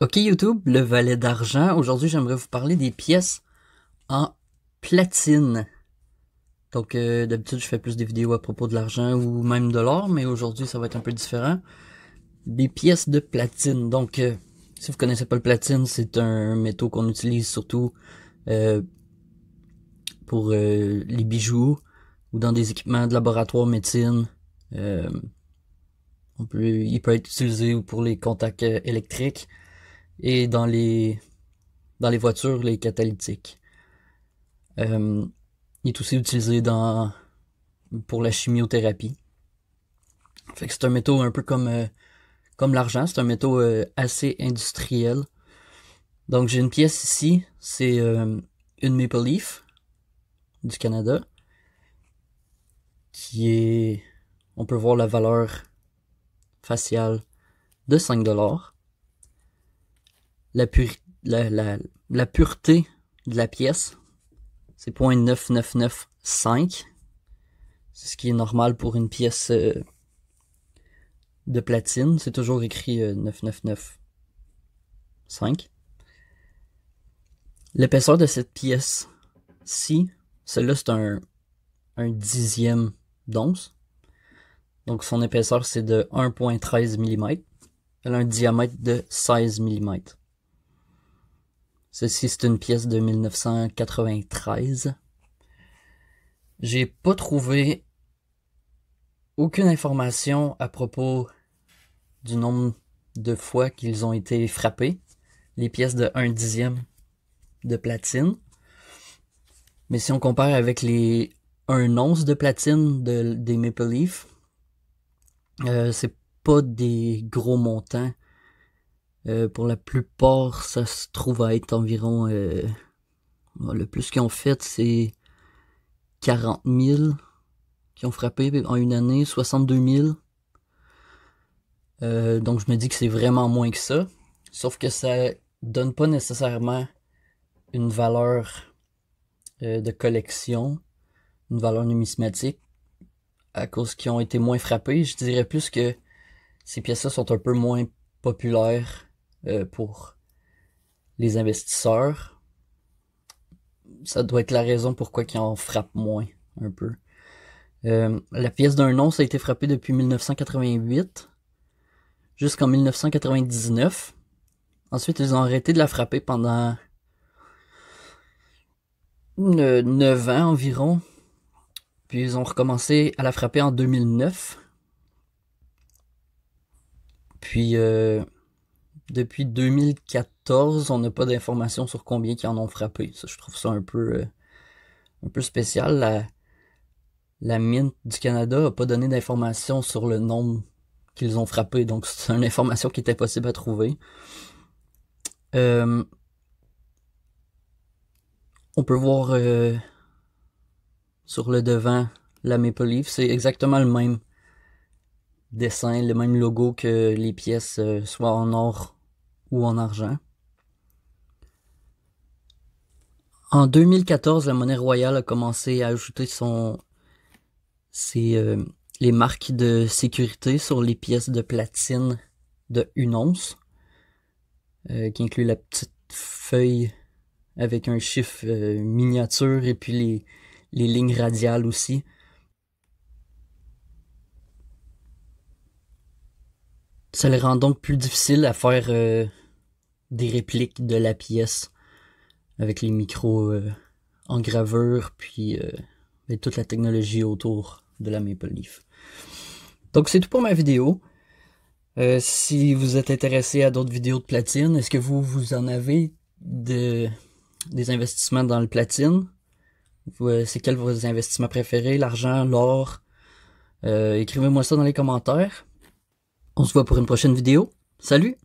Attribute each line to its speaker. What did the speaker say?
Speaker 1: Ok YouTube, le valet d'argent. Aujourd'hui, j'aimerais vous parler des pièces en platine. Donc d'habitude, je fais plus des vidéos à propos de l'argent ou même de l'or, mais aujourd'hui, ça va être un peu différent. Des pièces de platine. Donc, si vous connaissez pas le platine, c'est un métaux qu'on utilise surtout euh, pour les bijoux ou dans des équipements de laboratoire médecine. Euh, il peut être utilisé pour les contacts électriques et dans les voitures, les catalytiques. Euh, il est aussi utilisé pour la chimiothérapie. Fait que c'est un métaux un peu comme l'argent, c'est un métaux assez industriel. Donc j'ai une pièce ici, c'est une Maple Leaf du Canada, qui est, on peut voir la valeur faciale de 5$. La, puri- la pureté de la pièce, c'est 0.9995. C'est ce qui est normal pour une pièce de platine. C'est toujours écrit 9995. L'épaisseur de cette pièce-ci, celle-là c'est un dixième d'once. Donc son épaisseur c'est de 1.13 mm. Elle a un diamètre de 16 mm. Celle-ci c'est une pièce de 1993. J'ai pas trouvé aucune information à propos du nombre de fois qu'ils ont été frappés. Les pièces de 1 dixième de platine. Mais si on compare avec les 1 once de platine des Maple Leaf, c'est pas des gros montants. Pour la plupart, ça se trouve à être environ... le plus qu'ils ont fait, c'est 40 000 qui ont frappé en une année, 62 000. Donc je me dis que c'est vraiment moins que ça. Sauf que ça donne pas nécessairement une valeur de collection, une valeur numismatique, à cause qu'ils ont été moins frappés. Je dirais plus que ces pièces-là sont un peu moins populaires pour les investisseurs. Ça doit être la raison pourquoi ils en frappent moins, un peu. La pièce d'un once a été frappée depuis 1988 jusqu'en 1999. Ensuite, ils ont arrêté de la frapper pendant 9 ans environ. Puis ils ont recommencé à la frapper en 2009. Puis depuis 2014, on n'a pas d'informations sur combien ils en ont frappé. Ça, je trouve ça un peu spécial. La mine du Canada a pas donné d'informations sur le nombre qu'ils ont frappé, donc c'est une information qui était possible à trouver. Euh, on peut voir sur le devant la Maple Leaf, c'est exactement le même dessin, le même logo que les pièces, soit en or ou en argent. En 2014, la monnaie royale a commencé à ajouter ses, les marques de sécurité sur les pièces de platine de 1 once, qui inclut la petite feuille avec un chiffre miniature et puis les lignes radiales aussi. Ça les rend donc plus difficile à faire des répliques de la pièce avec les micros en gravure puis et toute la technologie autour de la Maple Leaf. Donc c'est tout pour ma vidéo. Si vous êtes intéressé à d'autres vidéos de platine, est-ce que vous en avez des investissements dans le platine? C'est quels vos investissements préférés? L'argent, l'or? Écrivez-moi ça dans les commentaires. On se voit pour une prochaine vidéo. Salut!